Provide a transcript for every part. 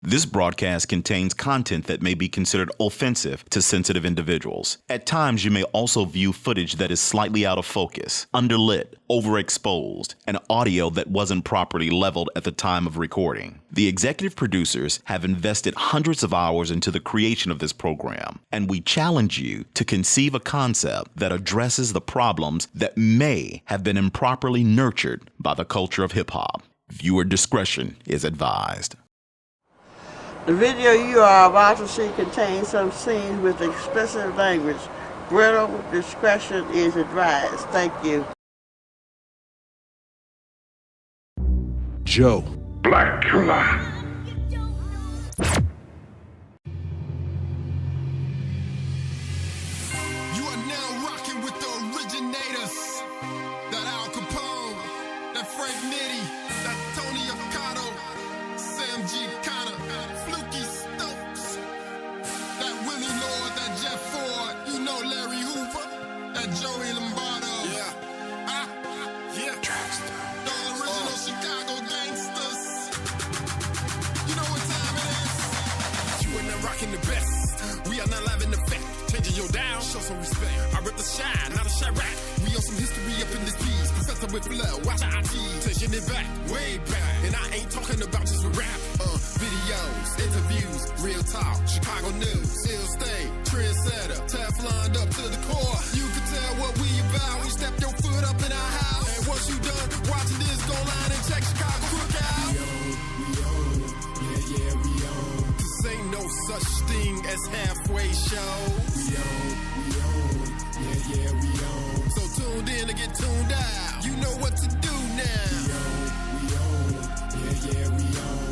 This broadcast contains content that may be considered offensive to sensitive individuals. At times, you may also view footage that is slightly out of focus, underlit, overexposed, and audio that wasn't properly leveled at the time of recording. The executive producers have invested hundreds of hours into the creation of this program, and we challenge you to conceive a concept that addresses the problems that may have been improperly nurtured by the culture of hip-hop. Viewer discretion is advised. The video you are about to see contains some scenes with explicit language. Parental discretion is advised. Thank you. Joe. Black Killa. You are now rocking with the originators. That Al Capone, that Frank Nitti, that Tony Ocado, Sam G. Connor, Fluky Stokes, that Willie Lord, that Jeff Ford, you know Larry Hoover, that Joey Lombardo. Yeah. Those original Chicago gangsters. You know what time it is. You are now rocking the best. We are not live in effect. Changing your dial, show some respect. I rip the shine, not a Chirac. We on some history up in this piece. Professor with flow, watch our IT. Taking it back, way back. And I ain't talking about just with rap. Videos, interviews, real talk, Chicago news, still stay, trendsetter, Tefloned up to the core. You can tell what we about. We step your foot up in our house. And once you done watching this, go line and check Chicago Cookout. We own, we own. This ain't no such thing as halfway show. We own, we own. So tuned in to get tuned out. You know what to do now. We own, we own.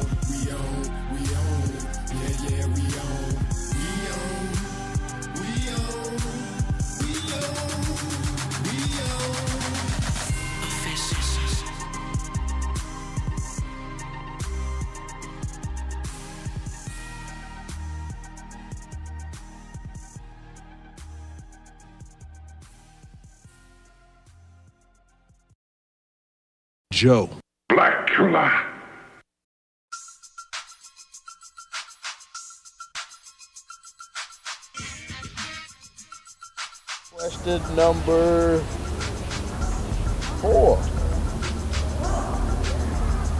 Joe. Black Killa. Question number 4.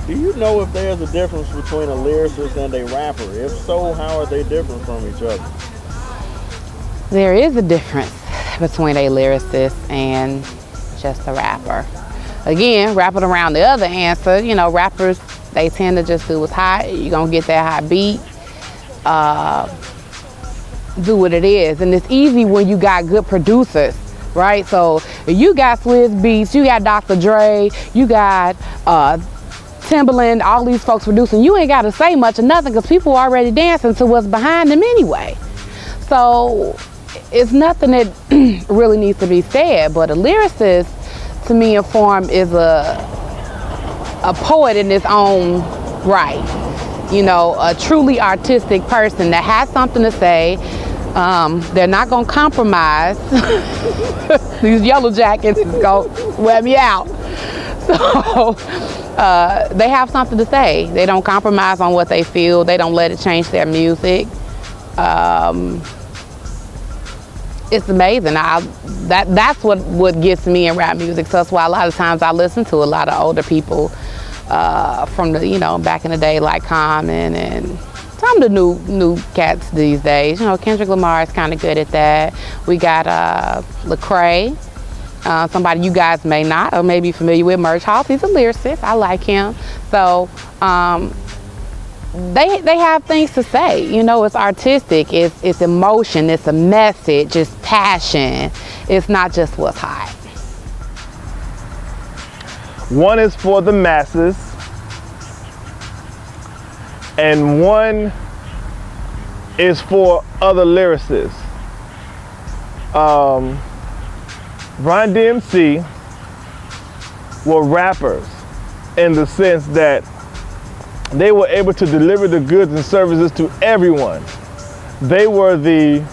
Do you know if there's a difference between a lyricist and a rapper? If so, how are they different from each other? There is a difference between a lyricist and just a rapper. Again, wrapping around the other answer, you know, rappers, they tend to just do what's hot. You're going to get that hot beat. Do what it is. And it's easy when you got good producers, right? So if you got Swizz Beatz, you got Dr. Dre, you got Timbaland, all these folks producing, you ain't got to say much or nothing because people are already dancing to what's behind them anyway. So it's nothing that really needs to be said, but a lyricist, to me, in form, is a poet in his own right. You know, a truly artistic person that has something to say. They're not gonna compromise. These yellow jackets is gonna wear me out. So they have something to say. They don't compromise on what they feel. They don't let it change their music. It's amazing. That's what gets me in rap music. So that's why a lot of times I listen to a lot of older people from the, you know, back in the day, like Common and some of the new cats these days. You know, Kendrick Lamar is kind of good at that. We got Lecrae, somebody you guys may not or may be familiar with, Merk. He's a lyricist. I like him. So they have things to say. You know, it's artistic, it's emotion, it's a message, it's passion. It's not just what's hot. One is for the masses, and one is for other lyricists. Run DMC were rappers in the sense that they were able to deliver the goods and services to everyone. They were the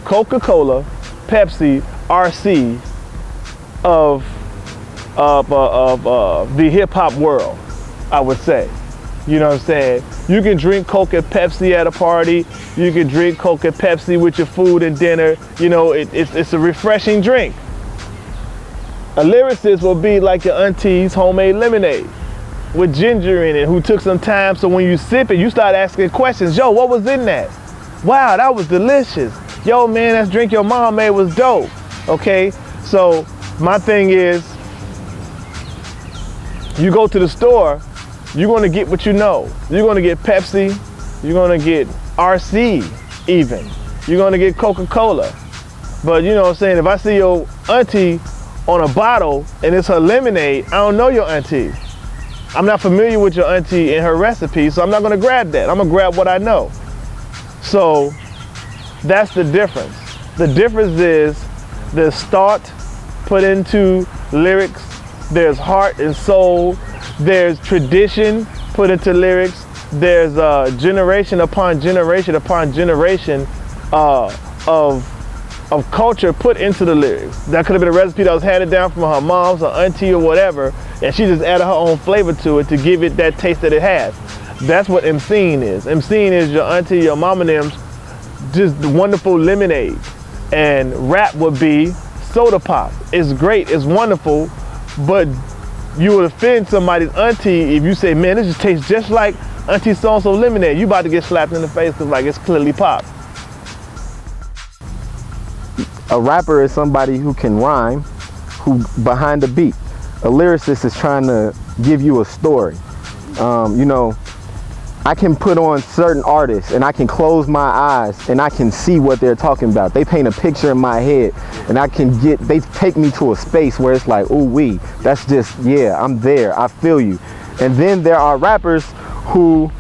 Coca-Cola, Pepsi, RC of the hip hop world, I would say. You know what I'm saying? You can drink Coke and Pepsi at a party. You can drink Coke and Pepsi with your food and dinner. You know, it's a refreshing drink. A lyricist will be like your auntie's homemade lemonade with ginger in it, who took some time, so when you sip it, you start asking questions. Yo, what was in that? Wow, that was delicious. Yo, man, that drink your mom made was dope. Okay, so my thing is, you go to the store, you're gonna get what you know. You're gonna get Pepsi, you're gonna get RC even. You're gonna get Coca-Cola. But you know what I'm saying, if I see your auntie on a bottle and it's her lemonade, I don't know your auntie. I'm not familiar with your auntie and her recipe, so I'm not gonna grab that. I'm gonna grab what I know. So that's the difference. The difference is there's thought put into lyrics, there's heart and soul, there's tradition put into lyrics, there's generation upon generation upon generation of culture put into the lyrics. That could have been a recipe that was handed down from her mom's, her auntie, or whatever, and she just added her own flavor to it to give it that taste that it has. That's what MCing is. MCing is your auntie, your mama and them's just wonderful lemonade. And rap would be soda pop. It's great, it's wonderful, but you would offend somebody's auntie if you say, man, this just tastes just like Auntie so-and-so lemonade. You about to get slapped in the face because like it's clearly pop. A rapper is somebody who can rhyme, who behind the beat. A lyricist is trying to give you a story. You know, I can put on certain artists and I can close my eyes and I can see what they're talking about. They paint a picture in my head and they take me to a space where it's like, ooh wee, that's just, yeah, I'm there, I feel you. And then there are rappers who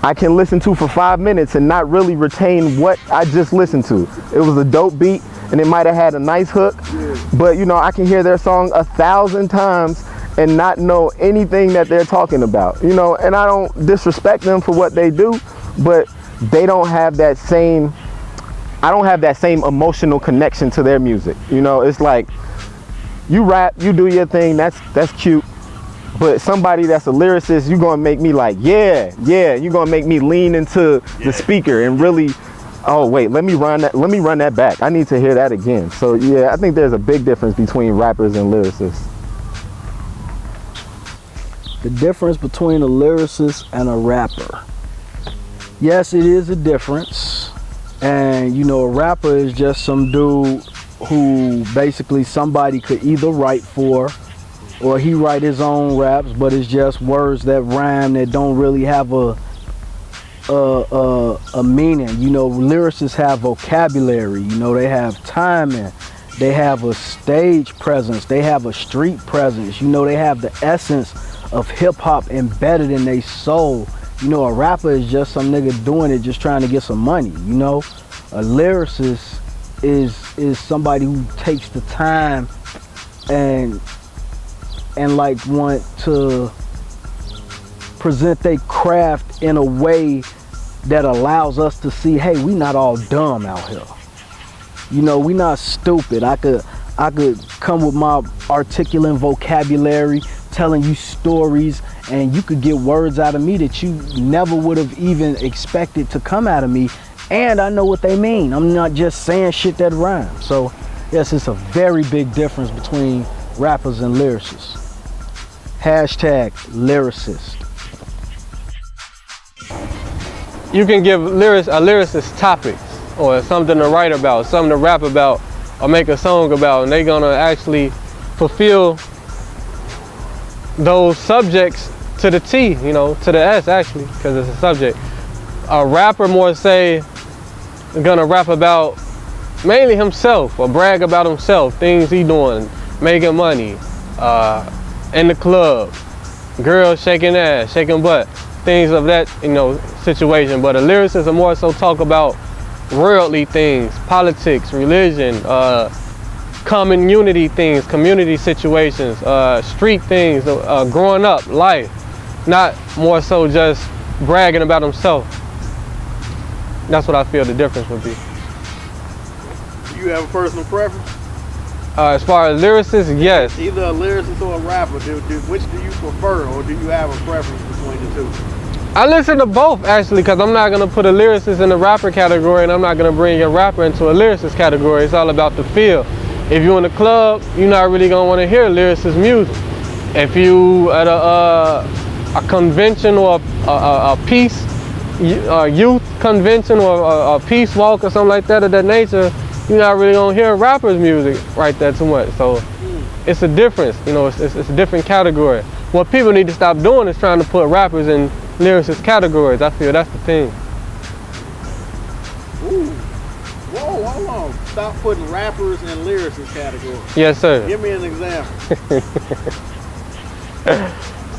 I can listen to for 5 minutes and not really retain what I just listened to. It was a dope beat and it might have had a nice hook, but you know, I can hear their song 1,000 times and not know anything that they're talking about, you know, and I don't disrespect them for what they do, but they don't have that same, I don't have that same emotional connection to their music. You know, it's like, you rap, you do your thing, that's cute, but somebody that's a lyricist, you're gonna make me like, yeah, you're gonna make me lean into the speaker and really, oh wait, let me run that back. I need to hear that again. So yeah, I think there's a big difference between rappers and lyricists. The difference between a lyricist and a rapper. Yes, it is a difference. And you know, a rapper is just some dude who basically somebody could either write for, or he write his own raps, but it's just words that rhyme that don't really have a meaning. You know, lyricists have vocabulary, you know, they have timing, they have a stage presence, they have a street presence, you know, they have the essence of hip-hop embedded in their soul. You know, a rapper is just some nigga doing it just trying to get some money, you know. A lyricist is somebody who takes the time and like want to present their craft in a way that allows us to see, hey, we not all dumb out here. You know, we not stupid. I could come with my articulate vocabulary, telling you stories, and you could get words out of me that you never would have even expected to come out of me, and I know what they mean. I'm not just saying shit that rhymes. So yes, it's a very big difference between rappers and lyricists. Hashtag lyricist. You can give a lyricist topics or something to write about, something to rap about, or make a song about, and they're gonna actually fulfill those subjects to the T, you know, to the S actually, because it's a subject. A rapper more say gonna rap about mainly himself or brag about himself, things he doing, making money, in the club, girls shaking ass, shaking butt, things of that, you know, situation. But a lyricist will more so talk about worldly things, politics, religion, community things, community situations, street things, growing up, life. Not more so just bragging about himself. That's what I feel the difference would be. Do you have a personal preference? As far as lyricists, yes. Either a lyricist or a rapper, which do you prefer, or do you have a preference between the two? I listen to both actually, because I'm not gonna put a lyricist in the rapper category, and I'm not gonna bring a rapper into a lyricist category. It's all about the feel. If you're in the club, you're not really gonna want to hear lyricist music. If you at a convention or a peace, youth convention or a peace walk or something like that of that nature, you're not really gonna hear rappers' music right there too much. So it's a difference, you know, it's a different category. What people need to stop doing is trying to put rappers in lyricist categories. I feel that's the thing. Ooh. Whoa, hold on. Stop putting rappers in lyricist categories. Yes, sir. Give me an example.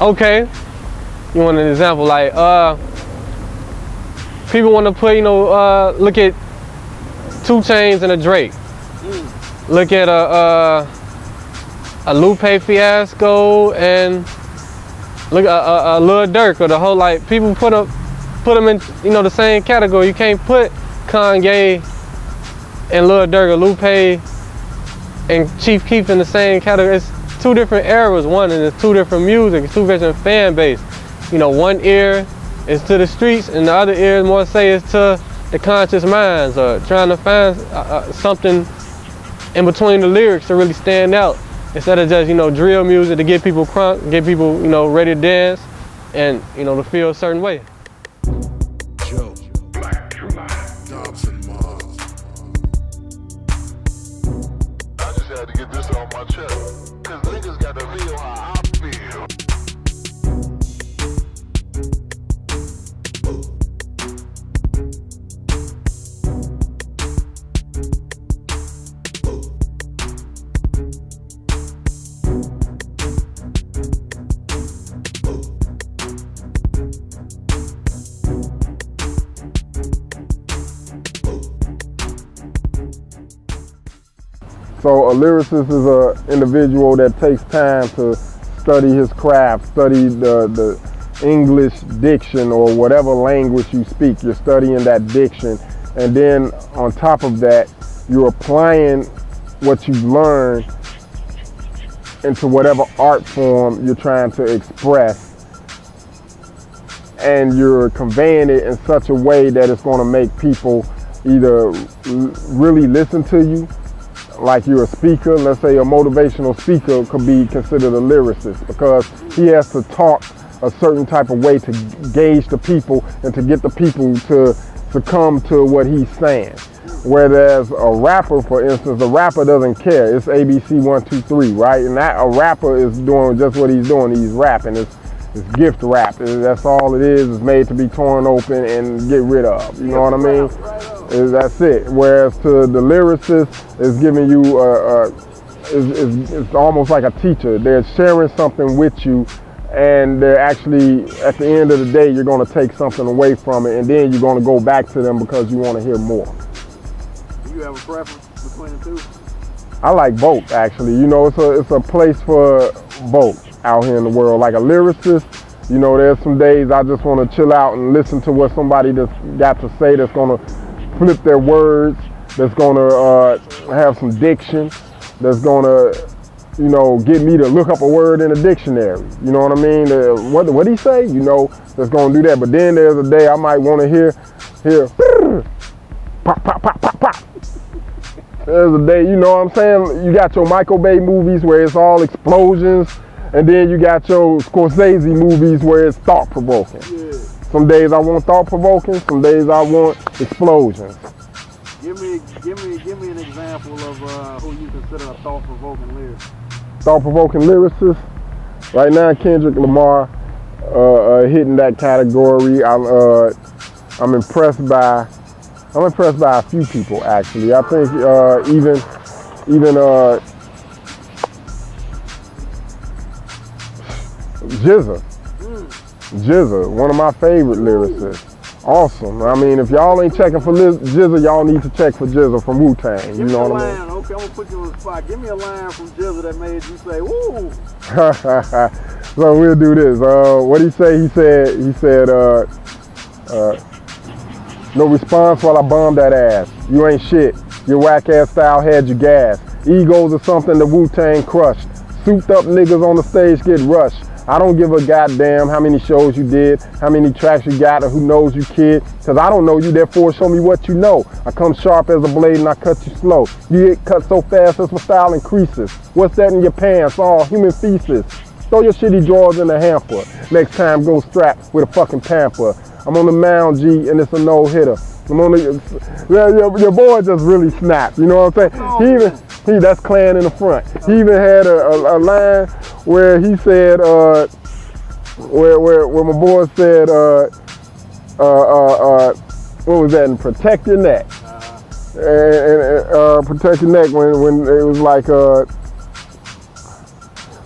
Okay. You want an example like people want to put, you know, look at 2 Chainz and a Drake. Look at a Lupe Fiasco and look at a Lil Durk, or the whole, like, people put them in, you know, the same category. You can't put Kanye and Lil Durk or Lupe and Chief Keef in the same category. It's 2 different eras, one, and it's 2 different music, it's 2 different fan base. You know, one ear is to the streets and the other ear more say is to the conscious minds, or trying to find something in between the lyrics to really stand out, instead of just, you know, drill music to get people crunk, get people, you know, ready to dance and, you know, to feel a certain way. Joe. Black Killa. Dobbs and Mars. I just had to get this off my chest, cause niggas got to feel how I feel. So a lyricist is an individual that takes time to study his craft, study the English diction or whatever language you speak. You're studying that diction, and then on top of that, you're applying what you've learned into whatever art form you're trying to express, and you're conveying it in such a way that it's going to make people either really listen to you, like you're a speaker. Let's say a motivational speaker could be considered a lyricist, because he has to talk a certain type of way to gauge the people and to get the people to succumb to what he's saying. Whereas a rapper, for instance, a rapper doesn't care. It's ABC 1, 2, 3, right? And that a rapper is doing just what he's doing. He's rapping. It's gift rap. That's all it is. It's made to be torn open and get rid of. You know what I mean? That's it. Whereas to the lyricist, is giving you it's almost like a teacher. They're sharing something with you, and they're actually, at the end of the day, you're going to take something away from it, and then you're going to go back to them because you want to hear more. Do you have a preference between the 2? I like both, actually. You know, it's a place for both out here in the world. Like a lyricist, you know, there's some days I just want to chill out and listen to what somebody that's got to say, that's going to flip their words, that's going to have some diction, that's going to, you know, get me to look up a word in a dictionary. You know what I mean? What he say? You know, that's going to do that. But then there's a day I might want to hear pop, pop, pop, pop, pop. There's a day, you know what I'm saying? You got your Michael Bay movies where it's all explosions, and then you got your Scorsese movies where it's thought-provoking. Yeah. Some days I want thought-provoking, some days I want explosions. Give me an example of who you consider a thought-provoking lyricist. Thought-provoking lyricist? Right now, Kendrick Lamar hitting that category. I'm impressed by a few people, actually. I think even GZA, one of my favorite lyricists. Awesome. I mean, if y'all ain't checking for GZA, y'all need to check for GZA from Wu-Tang. You know what I mean? Okay, I'm gonna put you on the spot. Give me a line from GZA that made you say, woo. So we'll do this. What he say? He said, no response while I bomb that ass. You ain't shit. Your whack ass style had you gas. Egos are something the Wu-Tang crushed. Souped up niggas on the stage get rushed. I don't give a goddamn how many shows you did, how many tracks you got, or who knows you, kid. Cause I don't know you, therefore show me what you know. I come sharp as a blade and I cut you slow. You get cut so fast as my style increases. What's that in your pants? All human feces. Throw your shitty drawers in the hamper. Next time go strapped with a fucking pamper. I'm on the mound, G, and it's a no-hitter. I'm on the, your boy just really snapped, you know what I'm saying? That's Clan in the front. He even had a line where he said, where my boy said, what was that? And protect your neck. And protect your neck when it was like,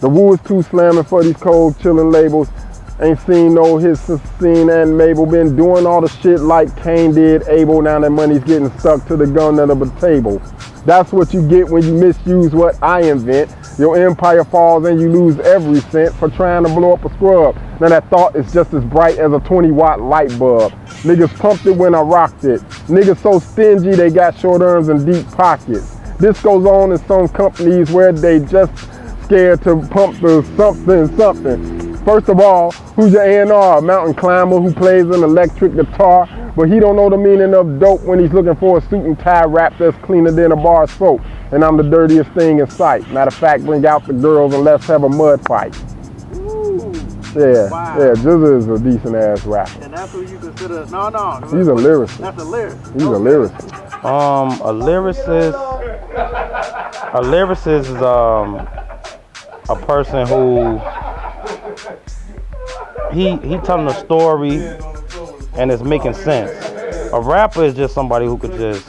the woo is too slamming for these cold chillin' labels. Ain't seen no hits since Scene and Mabel. Been doing all the shit like Kane did Abel. Now that money's getting stuck to the gun under the table. That's what you get when you misuse what I invent. Your empire falls and you lose every cent for trying to blow up a scrub. Now that thought is just as bright as a 20-watt light bulb. Niggas pumped it when I rocked it. Niggas so stingy they got short arms and deep pockets. This goes on in some companies where they just scared to pump the something. First of all, who's your A&R? Mountain climber who plays an electric guitar, but he don't know the meaning of dope when he's looking for a suit and tie rap that's cleaner than a bar of soap. And I'm the dirtiest thing in sight. Matter of fact, bring out the girls and let's have a mud fight. Ooh, yeah, wow. Yeah, Jizza is a decent ass rapper. And that's who you consider, no. He's a lyricist. That's a lyricist. He's a lyricist. A lyricist is a person who he telling a story and it's making sense. A rapper is just somebody who could just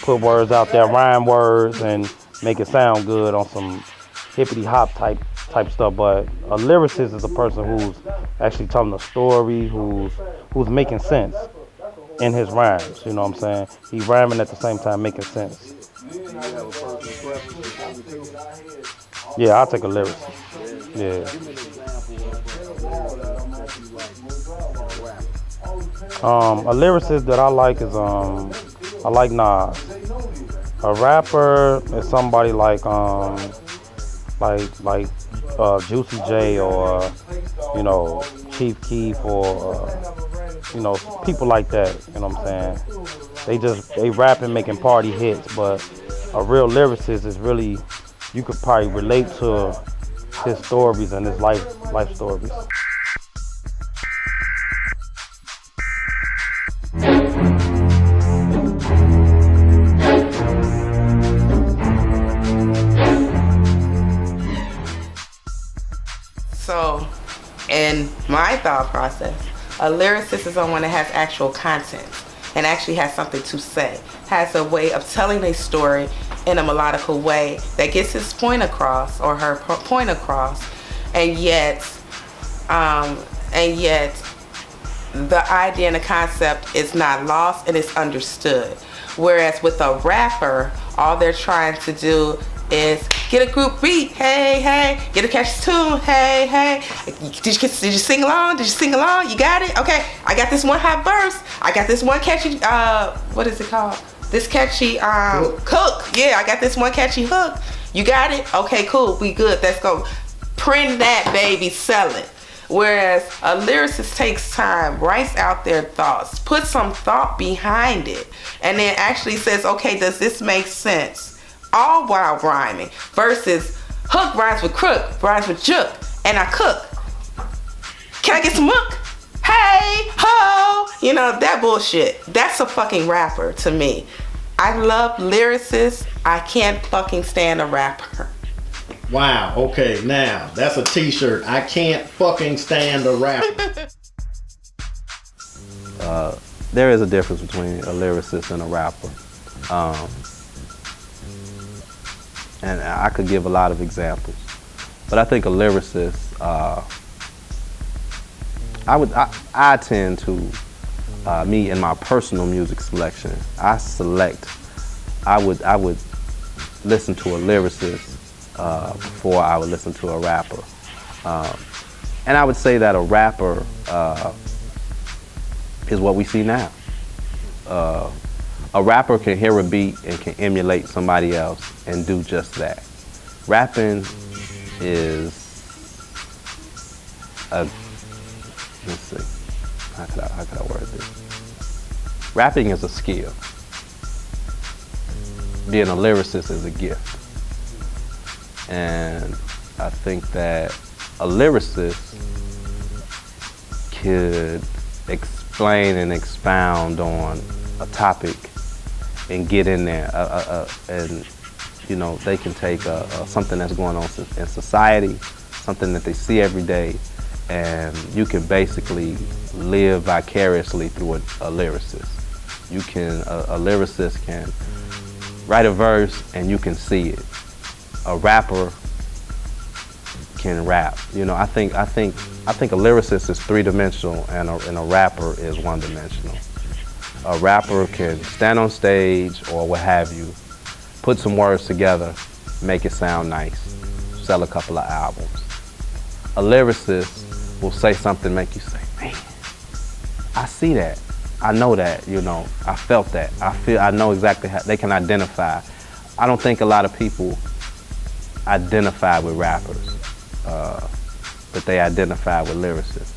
put words out there, rhyme words, and make it sound good on some hippity hop type stuff. But a lyricist is a person who's actually telling a story, who's making sense in his rhymes. You know what I'm saying? He rhyming at the same time making sense. Yeah, I'll take a lyricist. Yeah. A lyricist that I like is I like Nas. A rapper is somebody like Juicy J or Chief Keef or people like that. You know what I'm saying? They rapping, making party hits, but a real lyricist is really, you could probably relate to his stories and his life stories. So, in my thought process, a lyricist is someone that has actual content and actually has something to say, has a way of telling a story in a melodical way that gets his point across or her point across, and yet the idea and the concept is not lost and it's understood. Whereas with a rapper, all they're trying to do is get a group beat, hey, get a catchy tune, hey. Did you sing along? You got it? Okay, I got this one hot verse. I got this one catchy, what is it called? This catchy hook. Yeah, I got this one catchy hook. You got it? Okay, cool, we good, let's go. Print that, baby, sell it. Whereas a lyricist takes time, writes out their thoughts, puts some thought behind it, and then actually says, okay, does this make sense? All while rhyming, versus hook rhymes with crook, rhymes with jook, and I cook. Can I get some hook? Hey, ho! That bullshit. That's a fucking rapper to me. I love lyricists. I can't fucking stand a rapper. Wow, okay, now, that's a t-shirt. I can't fucking stand a rapper. There is a difference between a lyricist and a rapper. And I could give a lot of examples. But I think a lyricist, I tend to, me in my personal music selection, I would listen to a lyricist before I would listen to a rapper. And I would say that a rapper is what we see now. A rapper can hear a beat and can emulate somebody else and do just that. Rapping is let's see, how could I word this? Rapping is a skill. Being a lyricist is a gift. And I think that a lyricist could explain and expound on a topic and get in there, and you know, they can take something that's going on in society, something that they see every day, and you can basically live vicariously through a lyricist. You can, a lyricist can write a verse and you can see it. A rapper can rap. You know, I think a lyricist is three-dimensional and a rapper is one-dimensional. A rapper can stand on stage or what have you, put some words together, make it sound nice, sell a couple of albums. A lyricist will say something, make you say, man, I see that. I know that, you know, I felt that. I know exactly how they can identify. I don't think a lot of people identify with rappers, but they identify with lyricists.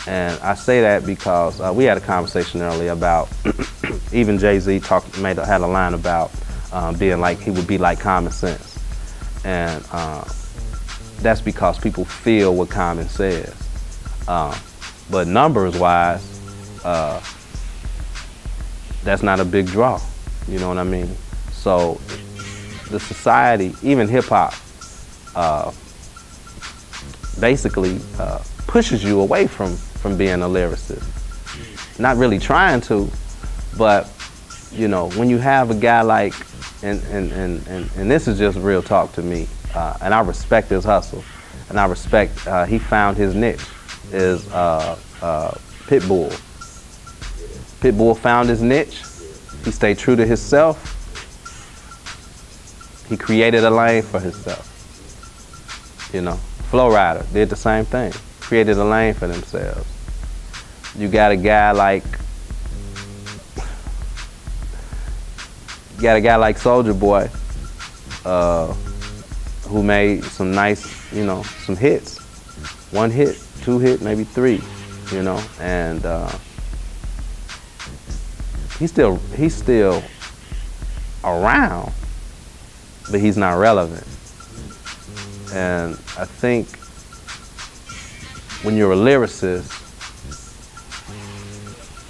And I say that because we had a conversation earlier about, even Jay-Z had a line about being like, he would be like Common Sense. And that's because people feel what Common says. But numbers wise, that's not a big draw, you know what I mean? So the society, even hip hop, basically pushes you away from being a lyricist. Not really trying to, but you know, when you have a guy like, and this is just real talk to me, and I respect his hustle, and I respect, he found his niche, is Pitbull. Pitbull found his niche, he stayed true to himself, he created a lane for himself. You know, Flow Rider did the same thing, created a lane for themselves. You got a guy like, Soulja Boy, who made some nice, you know, some hits. 1 hit, 2 hit, maybe 3, you know, and he's still around, but he's not relevant. And I think when you're a lyricist,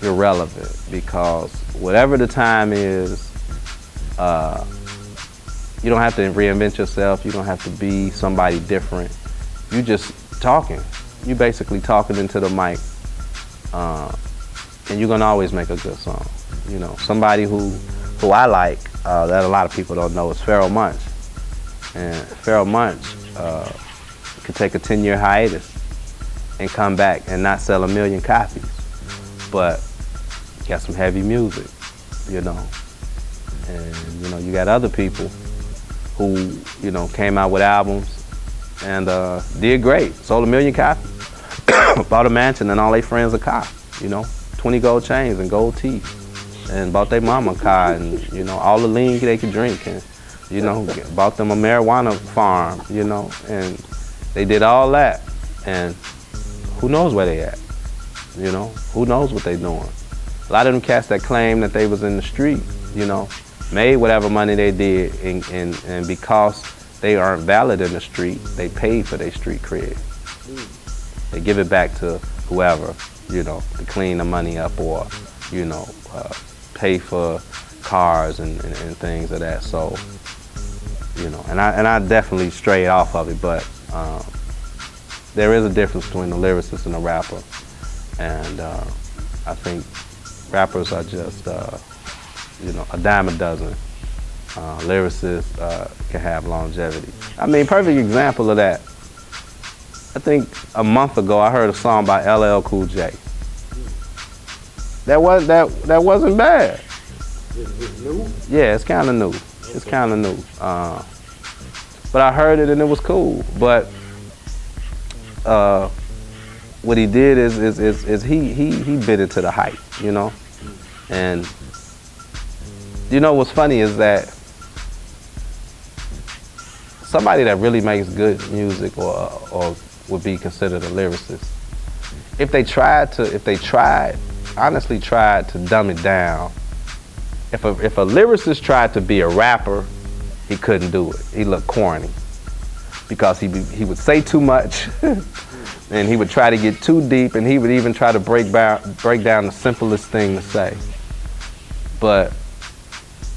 you're relevant, because whatever the time is, you don't have to reinvent yourself. You don't have to be somebody different. You just talking. You basically talking into the mic, and you're gonna always make a good song. You know, somebody who I like, that a lot of people don't know, is Pharoah Monch. And Pharoah Monch could take a 10-year hiatus and come back and not sell 1 million copies, but got some heavy music, you know. And you know, you got other people who, you know, came out with albums and did great, sold 1 million copies, bought a mansion and all their friends a car, you know, 20 gold chains and gold teeth, and bought their mama a car, and you know, all the lean they could drink, and you know, bought them a marijuana farm, you know, and they did all that, and who knows where they at, you know, who knows what they doing. A lot of them cats that claim that they was in the street, you know, made whatever money they did, and because they aren't valid in the street, they paid for their street cred. They give it back to whoever, you know, to clean the money up, or, you know, pay for cars and things of that. So, you know, and I definitely strayed off of it, but there is a difference between a lyricist and a rapper, and I think rappers are just, you know, a dime a dozen. Lyricists can have longevity. I mean, perfect example of that. I think a month ago I heard a song by LL Cool J. That wasn't bad. It's new? Yeah, it's kind of new. It's kind of new. But I heard it and it was cool. But what he did is he bit into the hype, you know. And you know what's funny is that somebody that really makes good music or would be considered a lyricist if they honestly tried to dumb it down, if a lyricist tried to be a rapper, he couldn't do it. He looked corny because he would say too much and he would try to get too deep, and he would even try to break down the simplest thing to say. But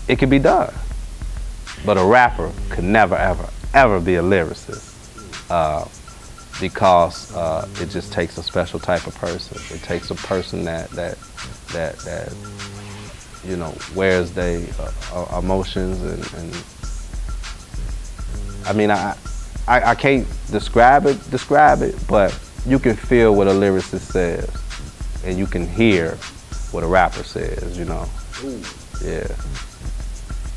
it could be done. But a rapper could never, ever be a lyricist because it just takes a special type of person. It takes a person that you know, wears their emotions and I mean, I can't describe it, but you can feel what a lyricist says, and you can hear what a rapper says, you know. Ooh. Yeah.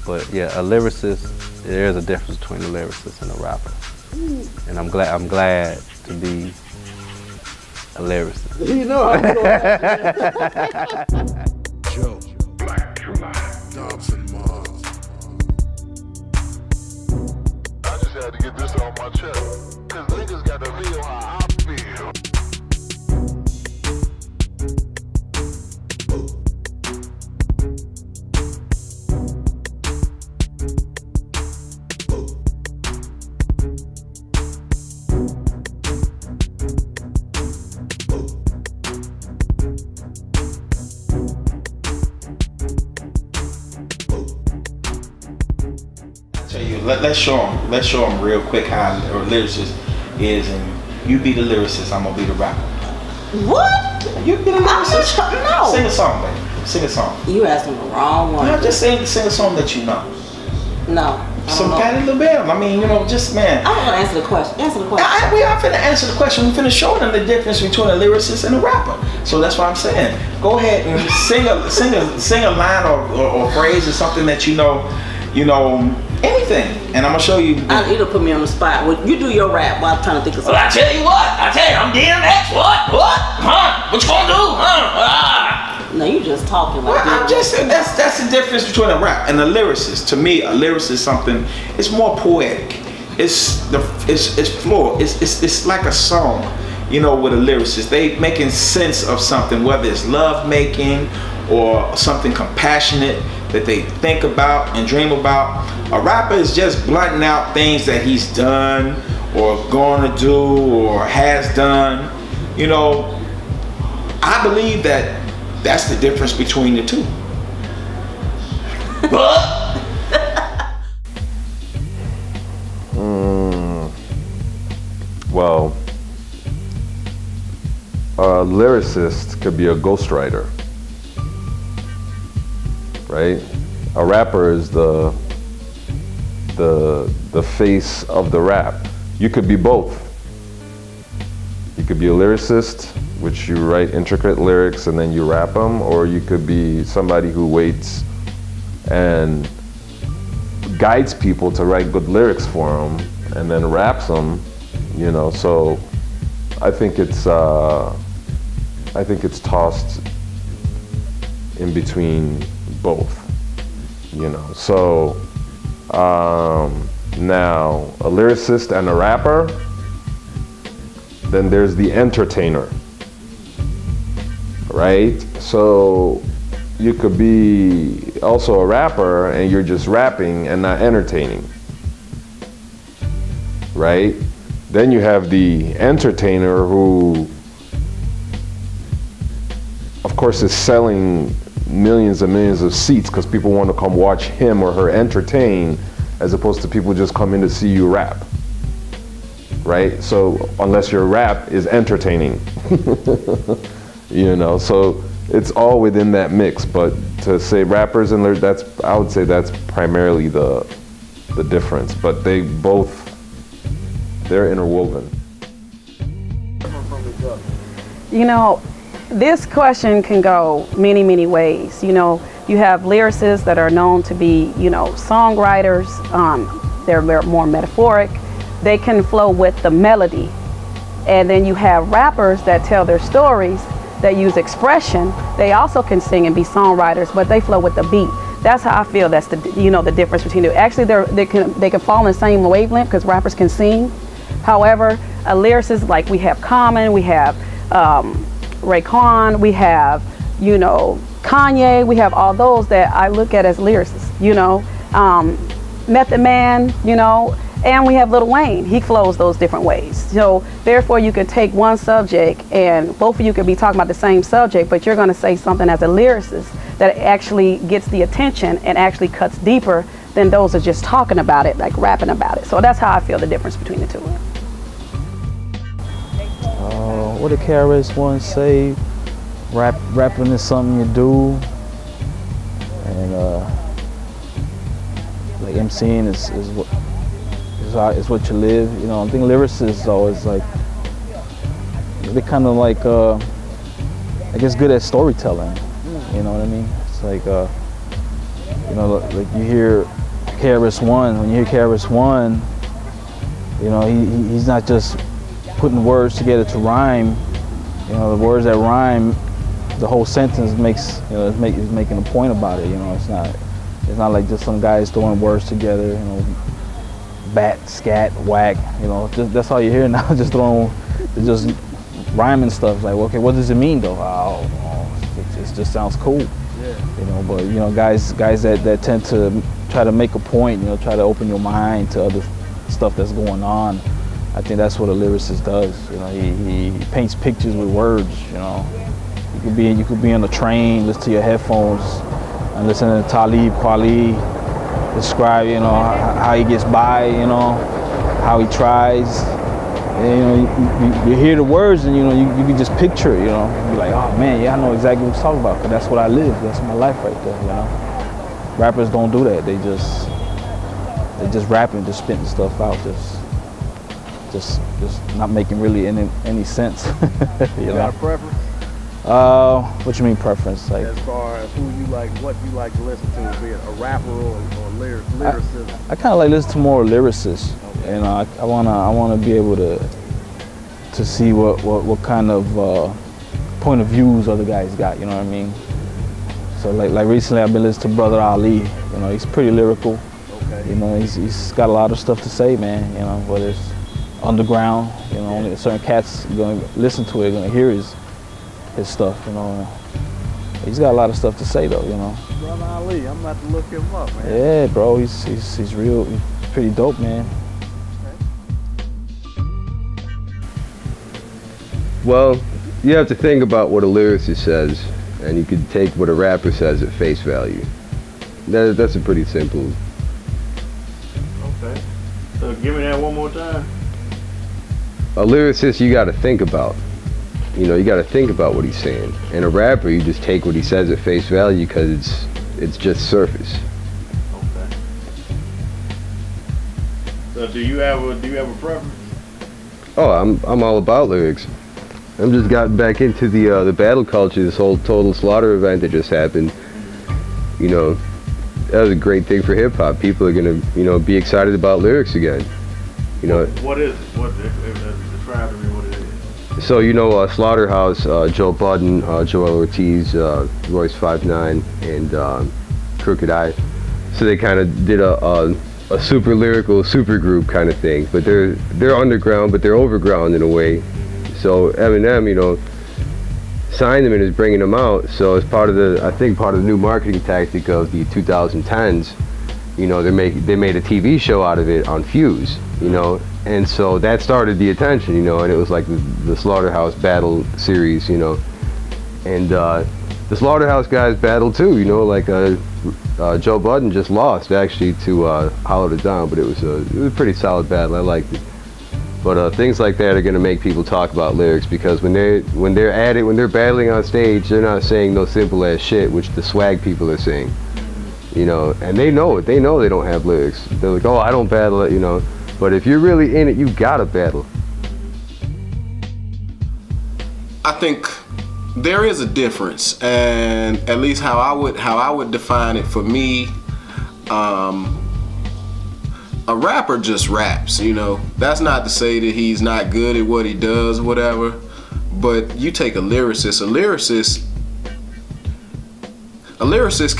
But yeah, a lyricist, there is a difference between a lyricist and a rapper. Ooh. And I'm glad to be a lyricist. You know, I know that. Joe. Black Killa. Dobson Mars. I just had to get this off my chest. Cause niggas got to feel how I feel. Let's show them real quick how a lyricist is, and you be the lyricist, I'm gonna be the rapper. What? You be the lyricist? No. Sing a song, baby. Sing a song. You asking the wrong one. No, just sing a song that you know. No. Some Patti LaBelle. I mean, you know, just man. I'm gonna answer the question. Answer the question. We are finna answer the question. We finna show them the difference between a lyricist and a rapper. So that's what I'm saying. Go ahead and sing a line or phrase or something that you know, anything. And I'm gonna show you. It'll put me on the spot. Well, you do your rap while I'm trying to think of something. Well, I tell you, I'm DMX. What? Huh? What you gonna do? No, you just talking like I'm just saying that's the difference between a rap and a lyricist. To me, a lyricist is something. It's more poetic. It's floral. It's like a song. You know, with a lyricist, they making sense of something, whether it's love making or something compassionate that they think about and dream about. A rapper is just blunting out things that he's done or going to do or has done. You know, I believe that's the difference between the two. Well, a lyricist could be a ghostwriter, right? A rapper is the face of the rap. You could be both. You could be a lyricist, which you write intricate lyrics and then you rap them, or you could be somebody who waits and guides people to write good lyrics for them and then raps them, you know. So I think it's tossed in between both, you know. So now a lyricist and a rapper, then there's the entertainer, right? So you could be also a rapper and you're just rapping and not entertaining, right? Then you have the entertainer who, of course, is selling millions and millions of seats because people want to come watch him or her entertain, as opposed to people just coming to see you rap, right? So unless your rap is entertaining, you know, so it's all within that mix. But to say rappers and lyrics, I would say that's primarily the difference. But they're interwoven. You know, this question can go many, many ways. You know, you have lyricists that are known to be, you know, songwriters. They're more metaphoric. They can flow with the melody. And then you have rappers that tell their stories, that use expression. They also can sing and be songwriters, but they flow with the beat. That's how I feel. That's the difference between the. Actually, they can fall in the same wavelength because rappers can sing. However, a lyricist, like we have Common, we have Raekwon, we have, you know, Kanye, we have all those that I look at as lyricists, you know. Method Man, you know, and we have Lil Wayne. He flows those different ways. So therefore you could take one subject and both of you could be talking about the same subject, but you're gonna say something as a lyricist that actually gets the attention and actually cuts deeper than those that are just talking about it, like rapping about it. So that's how I feel the difference between the two. What did Cayex once say? Rapping is something you do, and like MCing is what you live. You know, I think lyricists always like they kind of like I guess good at storytelling. You know what I mean? It's like you know, like you hear Cayex One. When you hear Cayex One, you know he's not just putting words together to rhyme. You know, the words that rhyme, the whole sentence makes, you know, is making a point about it. You know, it's not like just some guys throwing words together. You know, bat, scat, whack. You know, that's all you hear now. Just rhyming stuff. Like, okay, what does it mean though? Oh, it just sounds cool. Yeah. You know, but you know, guys that tend to try to make a point. You know, try to open your mind to other stuff that's going on. I think that's what a lyricist does. You know, he paints pictures with words. You know, you could be on a train, listen to your headphones, and listen to Talib Kweli describe, you know, how he gets by. You know, how he tries. And, you know, you hear the words, and you know, you can just picture it. You know, you're like, oh man, yeah, I know exactly what he's talking about, because that's what I live. That's my life right there. You know, rappers don't do that. They just rapping, just spitting stuff out, just not making really any sense. You got a preference? What you mean preference? Like as far as who you like, what you like to listen to, be it a rapper or lyricist? I kind of like listen to more lyricists. Okay. You know, I wanna be able to see what kind of point of views other guys got. You know what I mean? So like recently I've been listening to Brother Ali. You know, he's pretty lyrical. Okay. You know, he's got a lot of stuff to say, man. You know, whether it's underground, you know, only certain cats are gonna listen to it, gonna hear his stuff, you know. He's got a lot of stuff to say though, you know. Brother Ali, I'm about to look him up, man. Yeah, bro, he's real, he's pretty dope, man. Well, you have to think about what a lyricist says, and you can take what a rapper says at face value. That's a pretty simple. Okay. So give me that one more time. A lyricist, you got to think about. You know, you got to think about what he's saying. And a rapper, you just take what he says at face value because it's just surface. Okay. So do you have a preference? Oh, I'm all about lyrics. I'm just gotten back into the battle culture. This whole Total Slaughter event that just happened. You know, that was a great thing for hip hop. People are gonna, you know, be excited about lyrics again. You know. What is it? Describe to me what it is. So you know, Slaughterhouse, Joe Budden, Joel Ortiz, Royce 5'9", and Crooked Eye. So they kind of did a super lyrical super group kind of thing, but they're underground, but they're overground in a way. So Eminem, you know, signed them and is bringing them out. So as part of the new marketing tactic of the 2010s, you know, they made a TV show out of it on Fuse, you know, and so that started the attention, you know, and it was like the Slaughterhouse battle series, you know, and the Slaughterhouse guys battled too, you know, like Joe Budden just lost actually to Hollow It Down, but it was a pretty solid battle. I liked it. But things like that are going to make people talk about lyrics, because when they're battling on stage, they're not saying no simple ass shit, which the swag people are saying, you know, and they know it. They know they don't have lyrics. They're like, oh, I don't battle it, you know. But if you're really in it, you gotta battle. I think there is a difference, and at least how I would define it for me. A rapper just raps, you know. That's not to say that he's not good at what he does, whatever. But you take a lyricist. A lyricist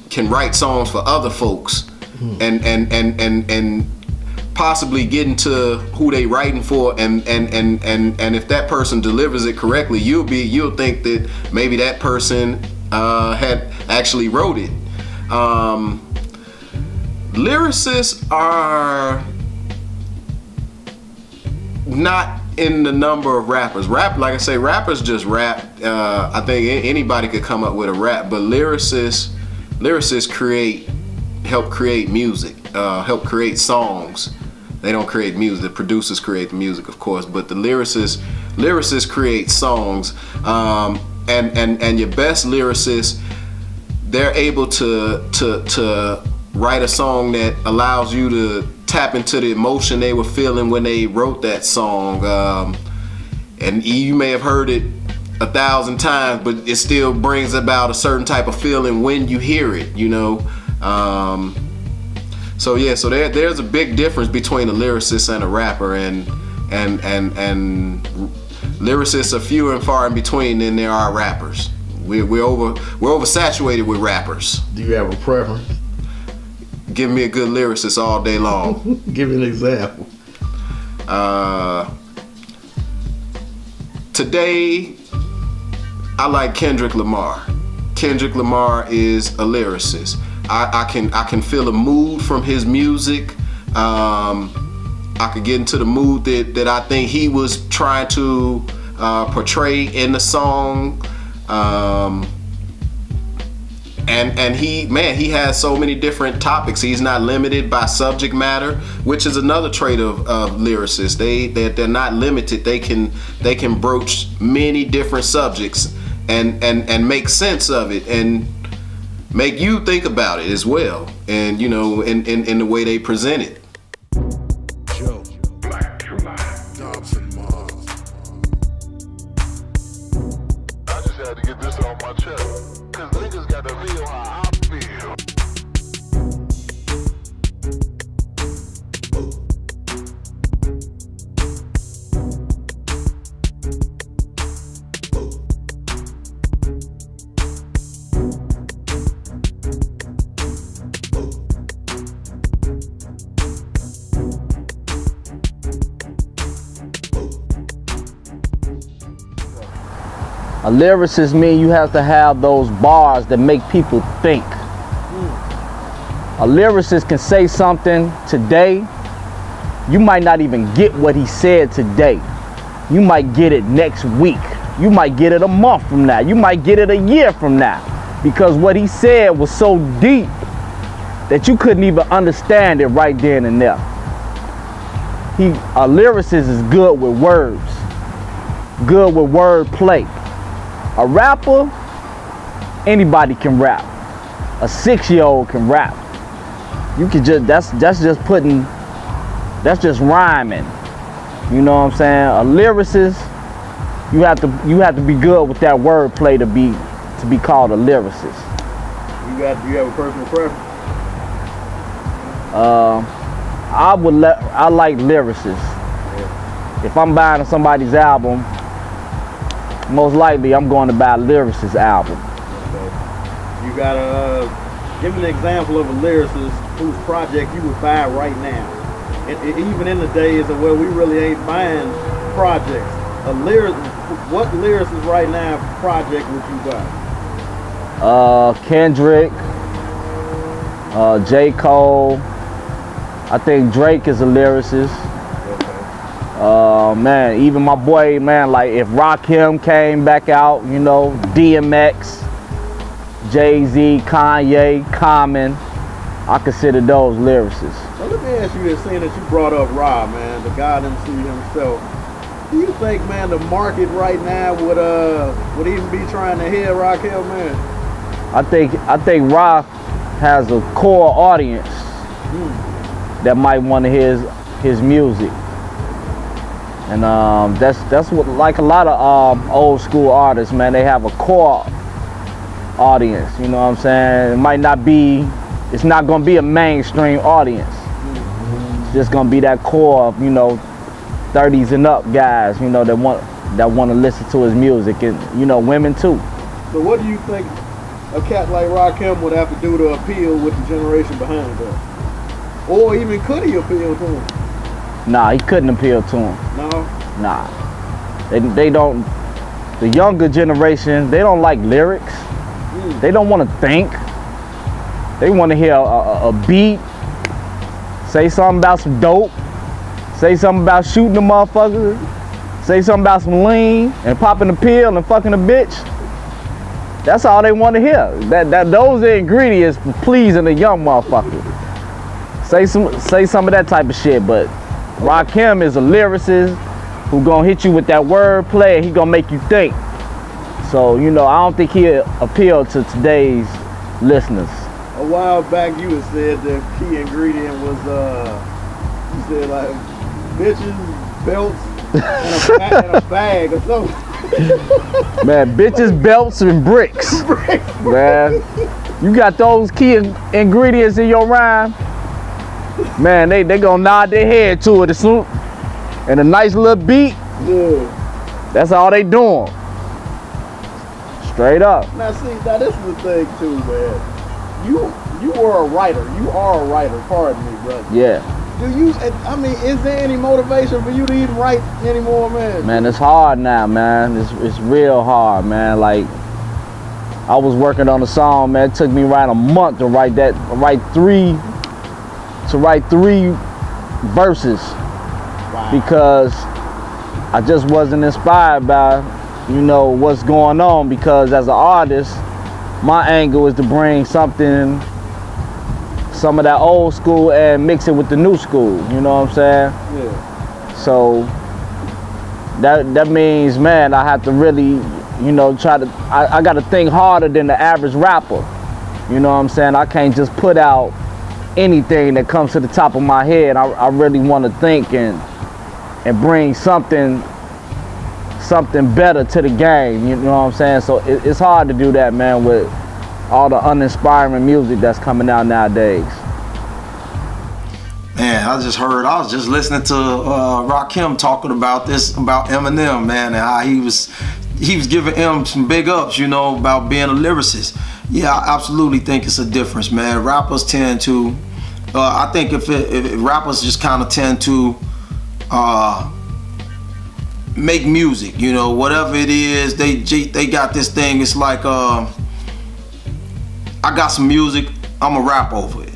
can write songs for other folks, and possibly getting to who they writing for, and if that person delivers it correctly, you'll think that maybe that person had actually wrote it. Lyricists are not in the number of rappers. Like I say, rappers just rap. I think anybody could come up with a rap, but lyricists help create music, help create songs. They don't create music. The producers create the music, of course, but the lyricists create songs. And your best lyricists, they're able to write a song that allows you to tap into the emotion they were feeling when they wrote that song. And you may have heard it 1,000 times, but it still brings about a certain type of feeling when you hear it, you know. So there's a big difference between a lyricist and a rapper, and lyricists are few and far in between than there are rappers. We're oversaturated with rappers. Do you have a preference? Give me a good lyricist all day long. Give me an example. Today, I like Kendrick Lamar. Kendrick Lamar is a lyricist. I can feel a mood from his music. I could get into the mood that I think he was trying to portray in the song. And he has so many different topics. He's not limited by subject matter, which is another trait of lyricists. They're not limited. They can broach many different subjects and make sense of it and make you think about it as well. And you know, in the way they present it. A lyricist means you have to have those bars that make people think. A lyricist can say something today, you might not even get what he said today. You might get it next week. You might get it a month from now. You might get it a year from now. Because what he said was so deep that you couldn't even understand it right then and there. A lyricist is good with words, good with word play. A rapper, anybody can rap. A 6-year-old can rap. You can just that's just rhyming. You know what I'm saying? A lyricist, you have to be good with that word play to be called a lyricist. You have a personal preference? I like lyricists. Yeah. If I'm buying somebody's album, most likely I'm going to buy a lyricist album. Okay. You gotta give me an example of a lyricist whose project you would buy right now. Even in the days of where we really ain't buying projects. What lyricist right now project would you buy? Kendrick, J. Cole. I think Drake is a lyricist. Man, even my boy, man, like if Rakim came back out, you know, DMX, Jay-Z, Kanye, Common, I consider those lyricists. So let me ask you this, seeing that you brought up Rob, man, the God MC himself. Do you think, man, the market right now would even be trying to hear Rakim, man? I think Rob has a core audience that might want to hear his music. And that's what, like a lot of old school artists, man, they have a core audience, you know what I'm saying? It might not be, it's not gonna be a mainstream audience. It's just gonna be that core of, you know, 30s and up guys, you know, that want to listen to his music, and, you know, women too. So what do you think a cat like Rakim would have to do to appeal with the generation behind him? Or even could he appeal to him? Nah, he couldn't appeal to him. No? Nah. They don't, the younger generation, they don't like lyrics. They don't want to think. They want to hear a beat, say something about some dope, say something about shooting the motherfucker, say something about some lean and popping a pill and fucking a bitch. That's all they want to hear. Those are ingredients for pleasing a young motherfucker. Say some of that type of shit, but Rakim is a lyricist who gonna hit you with that word play and he gonna make you think. So, you know, I don't think he appeal to today's listeners. A while back you had said the key ingredient was, you said like bitches, belts, and a bag or something. Man, bitches, belts, and bricks. Man, you got those key ingredients in your rhyme, man, they gonna nod their head to it as soon, and a nice little beat. Yeah. That's all they doing. Straight up. Now see, now this is the thing too, man. You are a writer. You are a writer, pardon me, brother. Yeah. Do you, I mean, is there any motivation for you to even write anymore, man? Man, it's hard now, man. It's real hard, man. Like, I was working on a song, man. It took me around a month to write three verses. Wow. Because I just wasn't inspired by, you know, what's going on. Because as an artist, my angle is to bring some of that old school and mix it with the new school, you know what I'm saying? Yeah. So that means, man, I have to really, you know, I gotta think harder than the average rapper. You know what I'm saying? I can't just put out anything that comes to the top of my head. I really want to think and bring something better to the game, you know what I'm saying? So it's hard to do that, man, with all the uninspiring music that's coming out nowadays. Man, I was just listening to Rakim talking about Eminem, man, and how he was giving M some big ups, you know, about being a lyricist. Yeah, I absolutely think it's a difference, man. Rappers tend to, I think if rappers just kind of tend to make music, you know, whatever it is, they got this thing. It's like, I got some music, I'ma rap over it,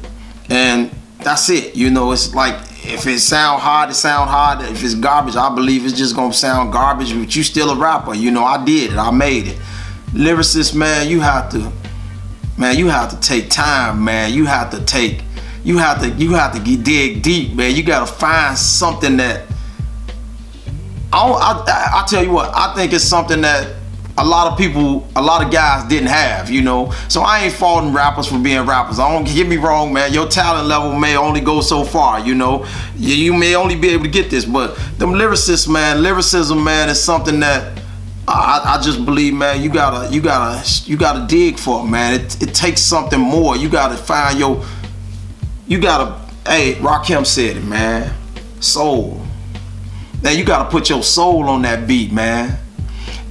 and that's it. You know, it's like if it sound hard, it sound hard. If it's garbage, I believe it's just gonna sound garbage. But you still a rapper, you know. I did it, I made it. Lyricist, man, you have to take time, man. You have to dig deep, man. You gotta find something that I tell you what, I think it's something that a lot of guys didn't have, you know. So I ain't faulting rappers for being rappers. I don't get me wrong, man. Your talent level may only go so far, you know. You may only be able to get this, but them lyricists, man, lyricism, man, is something that I just believe, man. You gotta dig for it, man. It takes something more. You gotta find hey, Rakim said it, man. Soul. Now you gotta put your soul on that beat, man.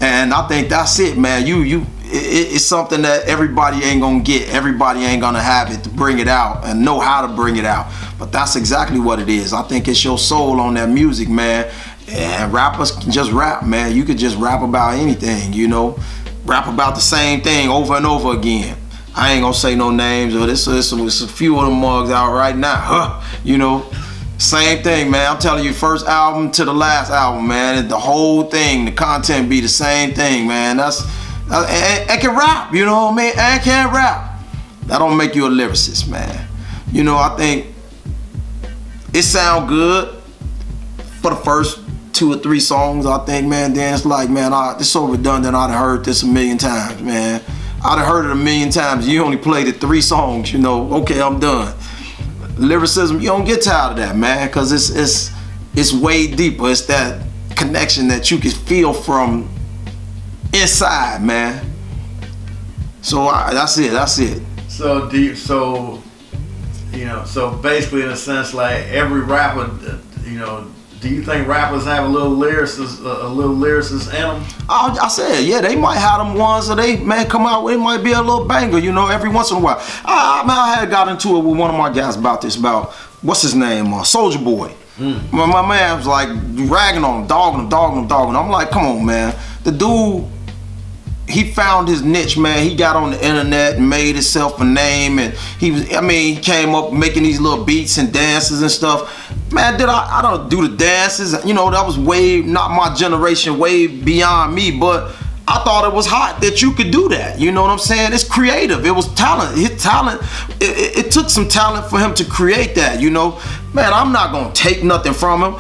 And I think that's it, man. It's something that everybody ain't gonna get. Everybody ain't gonna have it to bring it out and know how to bring it out. But that's exactly what it is. I think it's your soul on that music, man. And rappers can just rap, man. You could just rap about anything, you know. Rap about the same thing over and over again. I ain't gonna say no names, or there's a few of them mugs out right now, you know. Same thing, man. I'm telling you, first album to the last album, man. The whole thing, the content be the same thing, man. And can rap, you know what I mean? And can rap. That don't make you a lyricist, man. You know, I think it sound good for the first 2 or 3 songs, I think, man. Then it's like, man, it's so redundant. I'd have heard this a million times, man. I'd have heard it a million times. You only played it 3 songs, you know. Okay, I'm done. Lyricism, you don't get tired of that, man, because it's way deeper. It's that connection that you can feel from inside, man. So that's it. So so basically, in a sense, like every rapper, you know, do you think rappers have a little lyricist in them? I said, yeah, they might have them ones that they, man, come out with, it might be a little banger, you know, every once in a while. I had got into it with one of my guys about what's his name, Soulja Boy. My man was like ragging on him, dogging him. I'm like, come on, man. The dude, he found his niche, man. He got on the internet and made himself a name, and he came up making these little beats and dances and stuff. Man, I don't do the dances. You know, that was way, not my generation, way beyond me, but I thought it was hot that you could do that. You know what I'm saying? It's creative. It was talent. His talent, it took some talent for him to create that, you know? Man, I'm not gonna take nothing from him.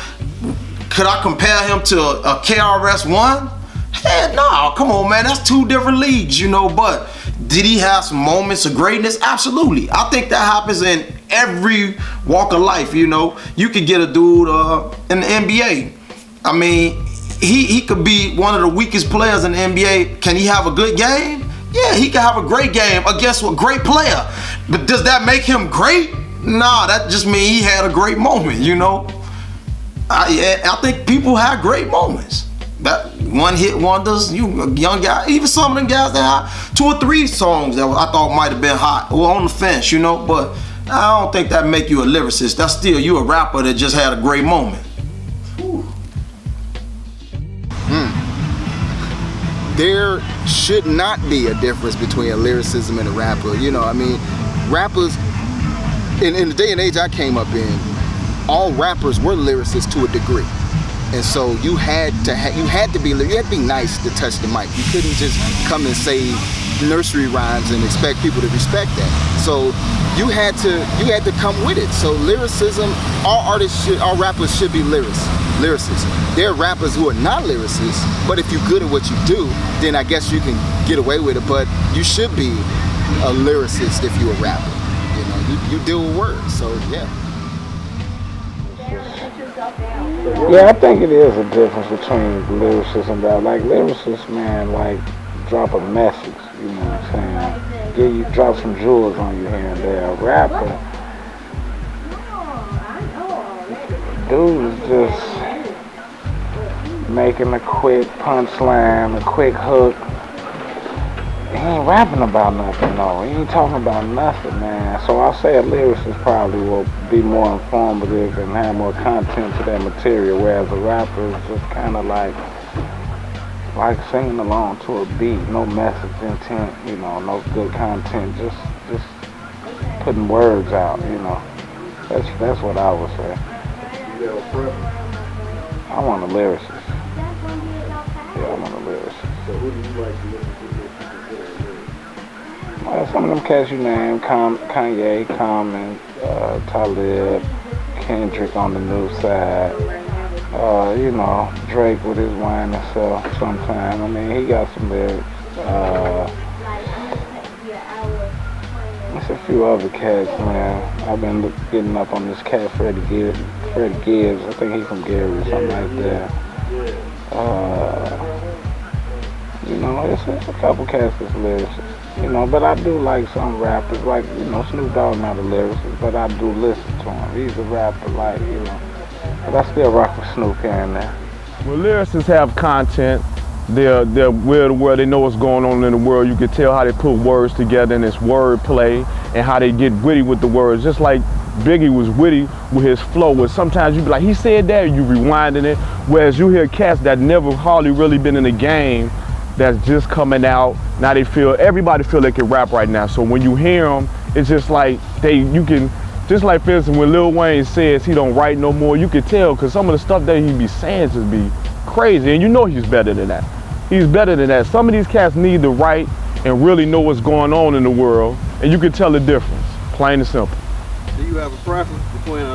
Could I compare him to a KRS-One? Hell no, come on, man. That's two different leagues, you know, but did he have some moments of greatness? Absolutely. I think that happens in every walk of life, you know? You could get a dude in the NBA. I mean, he could be one of the weakest players in the NBA. Can he have a good game? Yeah, he can have a great game against a great player. But does that make him great? Nah, that just means he had a great moment, you know? I think people have great moments. That one-hit wonders, you young guy, even some of them guys that had 2 or 3 songs that I thought might have been hot or on the fence, you know? But I don't think that make you a lyricist. That's still you a rapper that just had a great moment. There should not be a difference between a lyricism and a rapper. You know, I mean, rappers, in the day and age I came up in, all rappers were lyricists to a degree. And so you had to be nice to touch the mic. You couldn't just come and say nursery rhymes and expect people to respect that. So you had to come with it. So lyricism, all rappers should be lyricists. There are rappers who are not lyricists, but if you're good at what you do, then I guess you can get away with it. But you should be a lyricist if you're a rapper. You know, you deal with words. So yeah. Yeah, I think it is a difference between lyricists and rap. Like lyricists, man, like drop a message, you know what I'm saying? Drop some jewels on you here and there. A rapper, dude is just making a quick punchline, a quick hook. He ain't rapping about nothing, no. He ain't talking about nothing, man. So I'll say a lyricist probably will be more informative and have more content to that material, whereas a rapper is just kind of like singing along to a beat, no message, intent, you know, no good content, just putting words out, you know. That's what I would say. I want a lyricist. Yeah, I want a lyricist. So who do you like to listen to? Some of them cats you named, Kanye, Common, Talib, Kendrick on the new side. You know, Drake with his whine and self sometime. I mean, he got some lyrics. There's a few other cats, man. I've been getting up on this cat, Freddie Gibbs. I think he's from Gary or something like that. You know, it's a couple cats that's lyricists. You know, but I do like some rappers, like, you know, Snoop Dogg not a lyricist, but I do listen to him. He's a rapper, like, you know, but I still rock with Snoop here and there. Well, lyricists have content. They're aware of the world. They know what's going on in the world. You can tell how they put words together in this wordplay and how they get witty with the words. Just like Biggie was witty with his flow, where sometimes you be like, he said that, you rewinding it. Whereas you hear cats that never hardly really been in the game that's just coming out. Now everybody feel they can rap right now. So when you hear them, it's just like just like for instance, when Lil Wayne says he don't write no more, you can tell, because some of the stuff that he be saying just be crazy, and you know he's better than that. He's better than that. Some of these cats need to write and really know what's going on in the world, and you can tell the difference, plain and simple. Do you have a preference between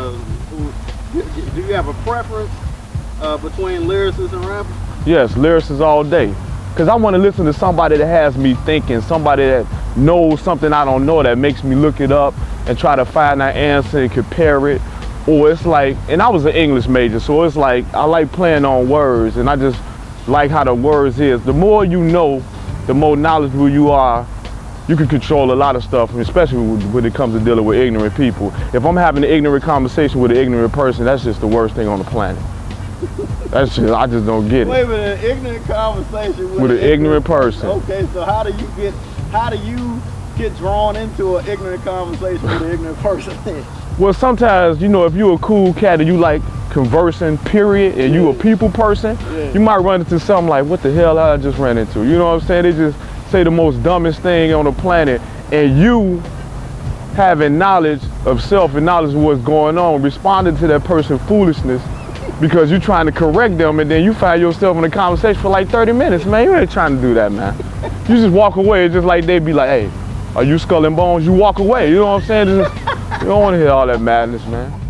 between lyricists and rappers? Yes, lyricists all day. Because I want to listen to somebody that has me thinking, somebody that knows something I don't know, that makes me look it up and try to find that answer and compare it. Or it's like, and I was an English major, so it's like, I like playing on words, and I just like how the words is. The more you know, the more knowledgeable you are, you can control a lot of stuff, especially when it comes to dealing with ignorant people. If I'm having an ignorant conversation with an ignorant person, that's just the worst thing on the planet. I just don't get it. Wait a minute, an ignorant conversation with an ignorant person. Okay, so how do you get drawn into an ignorant conversation with an ignorant person? Well, sometimes, you know, if you're a cool cat and you like conversing, period, and you a people person, you might run into something like, what the hell I just ran into? You know what I'm saying? They just say the most dumbest thing on the planet, and you having knowledge of self and knowledge of what's going on, responding to that person's foolishness because you're trying to correct them, and then you find yourself in a conversation for like 30 minutes, man. You ain't trying to do that, man. You just walk away. It's just like they'd be like, hey, are you Skull and Bones? You walk away. You know what I'm saying? You don't want to hear all that madness, man.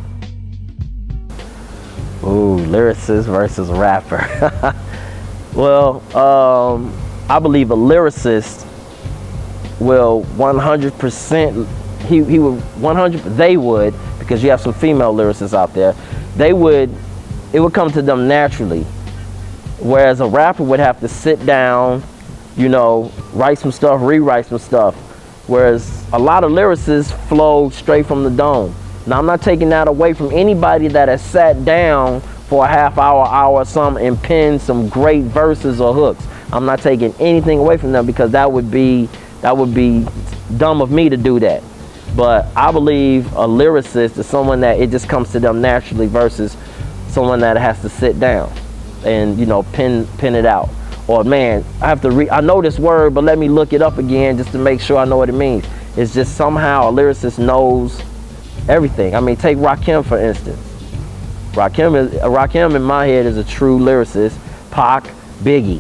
Ooh, lyricist versus rapper. Well, I believe a lyricist will 100%, he would 100%, they would, because you have some female lyricists out there, it would come to them naturally. Whereas a rapper would have to sit down, you know, write some stuff, rewrite some stuff. Whereas a lot of lyricists flow straight from the dome. Now, I'm not taking that away from anybody that has sat down for a half hour or something and penned some great verses or hooks. I'm not taking anything away from them, because that would be dumb of me to do that. But I believe a lyricist is someone that it just comes to them naturally versus someone that has to sit down and, you know, pen it out. Or, man, I know this word, but let me look it up again just to make sure I know what it means. It's just somehow a lyricist knows everything. I mean, take Rakim, for instance. Rakim in my head is a true lyricist. Pac, Biggie.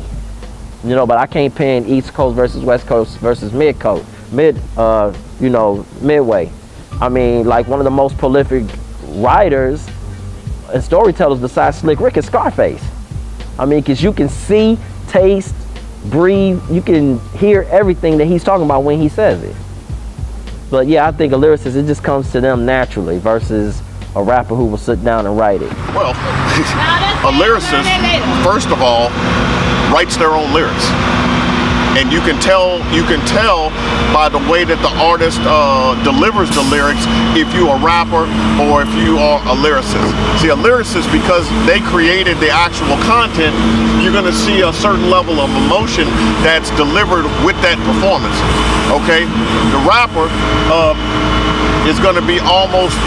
You know, but I can't pen East Coast versus West Coast versus Midway. I mean, like, one of the most prolific writers and storytellers besides Slick Rick is Scarface. I mean, because you can see, taste, breathe, you can hear everything that he's talking about when he says it. But yeah, I think a lyricist, it just comes to them naturally versus a rapper who will sit down and write it. Well, a lyricist, first of all, writes their own lyrics. And you can tell by the way that the artist delivers the lyrics if you're a rapper or if you are a lyricist. See, a lyricist, because they created the actual content, you're going to see a certain level of emotion that's delivered with that performance. Okay, the rapper is going to be almost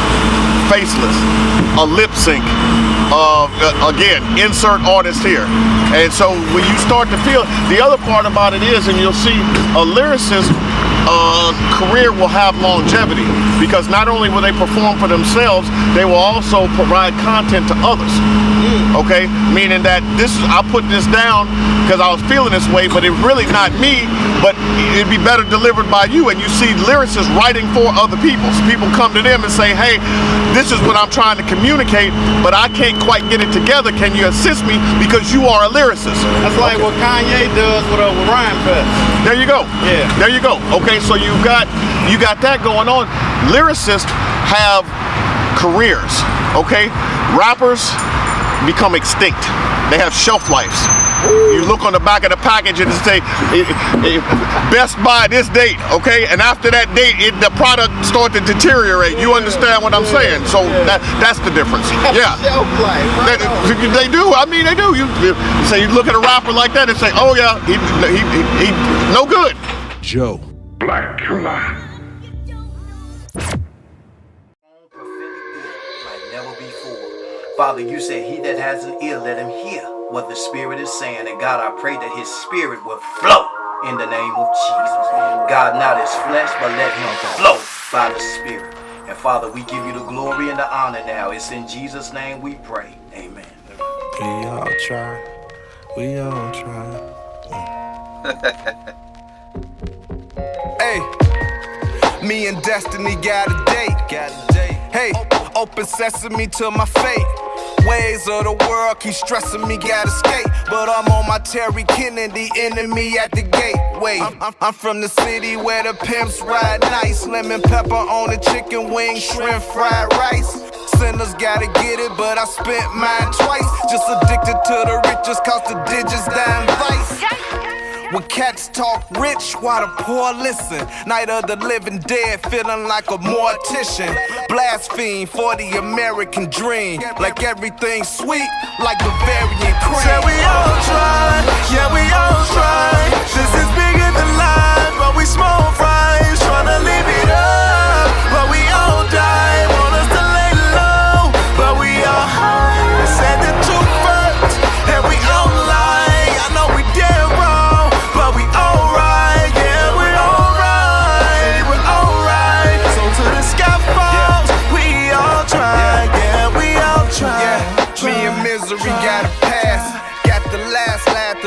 faceless, a lip sync. Again, insert artist here. And so when you start to feel, the other part about it is, and you'll see, a lyricist career will have longevity, because not only will they perform for themselves, they will also provide content to others. Okay, meaning that I put this down because I was feeling this way, but it's really not me, but it'd be better delivered by you. And you see lyricists writing for other people. So people come to them and say, hey, this is what I'm trying to communicate, but I can't quite get it together. Can you assist me, because you are a lyricist? That's like what Kanye does with Rhyme Fest. There you go. Yeah. There you go. Okay, so you got that going on. Lyricists have careers. Okay, rappers become extinct. They have shelf lives. You look on the back of the package and it say best by this date, okay? And after that date, the product starts to deteriorate. You understand what I'm saying? So that's the difference. Yeah. Shelf life. Right they do. I mean, they do. You say, you look at a rapper like that and say, oh yeah, he no good. Joe. Black Killa. Father, you said he that has an ear, let him hear what the Spirit is saying. And God, I pray that his Spirit will flow in the name of Jesus. God, not his flesh, but let him flow by the Spirit. And Father, we give you the glory and the honor now. It's in Jesus' name we pray. Amen. We all try. We all try. Hey, me and Destiny got a date. Hey, open sesame to my fate. Ways of the world keep stressing me, gotta skate. But I'm on my Terry Kennedy, enemy at the gate. Wait, I'm from the city where the pimps ride nice. Lemon pepper on the chicken wing, shrimp fried rice. Sinners gotta get it, but I spent mine twice. Just addicted to the riches, cause the digits down vice. When cats talk rich, why the poor listen? Night of the living dead, feeling like a mortician. Blaspheme for the American dream. Like everything sweet, like Bavarian cream. Said we all try, yeah we all try. This is bigger than life, but we small fries. Tryna live it up, but we all die. Want us to lay low, but we all high.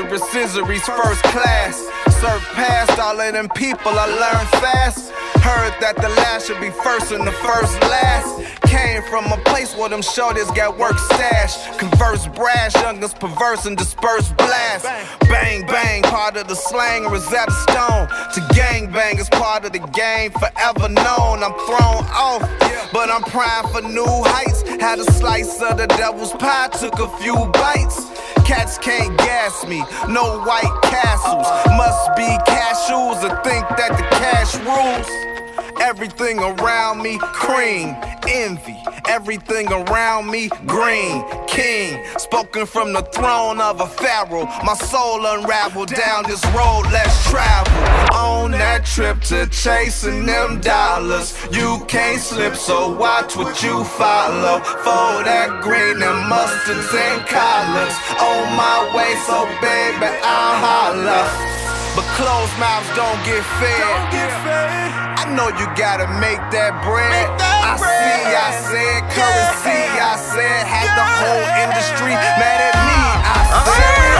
Lazarus scissories first class. Served past all of them people, I learned fast. Heard that the last should be first and the first last. Came from a place where them shorties got work stash. Converse brash, youngers perverse and disperse blast. Bang bang, part of the slang, Rosetta Stone. To gang bang is part of the game, forever known. I'm thrown off, but I'm primed for new heights. Had a slice of the devil's pie, took a few bites. Cats can't gas me, no white castles. Must be cashews to think that the cash rules. Everything around me cream, envy. Everything around me green, king. Spoken from the throne of a pharaoh. My soul unraveled down this road, let's travel. On that trip to chasing them dollars. You can't slip, so watch what you follow. For that green and mustards and collars. On my way, so baby, I'll holler. But closed mouths don't get fed. I know you gotta make that bread. I said, currency, I said, had the whole industry mad at me. I said, we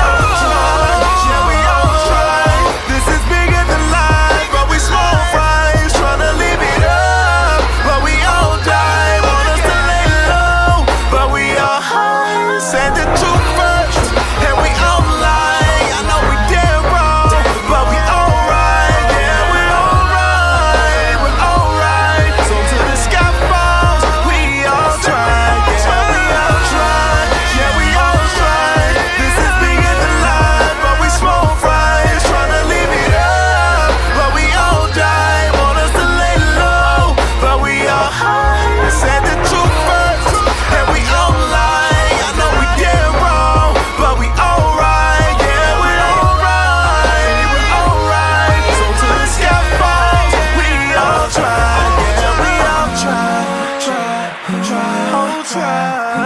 all try. This is bigger than life, but we small fries, tryna live it up. But we all die, want us to lay low. But we all high, said the truth first, and we all lie. I know we dead wrong, but we alright, yeah, we're alright, we're alright. So till the sky falls, we all try, yeah, we all try, yeah, we all try. This is bigger than life, but we small fries, tryna live it up. But we all die, want us to lay low. But we all high, said the truth first, and we all lie. I know we dead wrong, but we alright, yeah, we're alright, we're alright. So till the sky falls, we all try, yeah, we all try, oh try, we all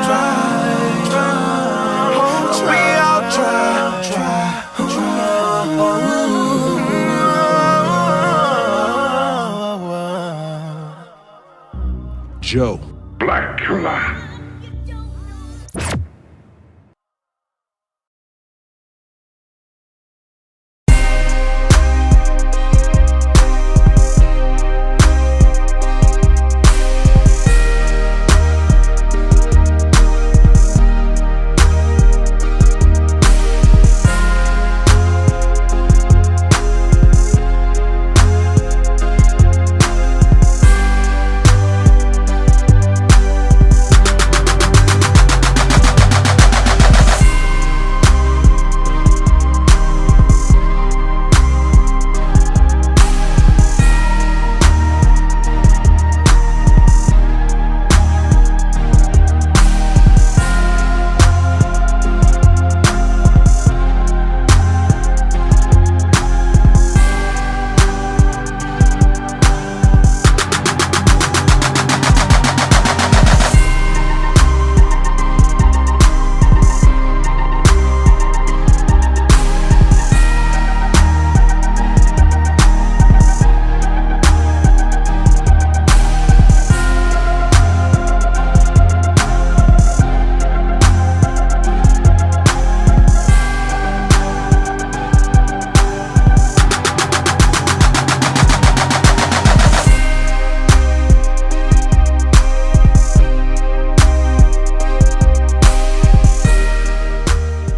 Joe. Black Killa.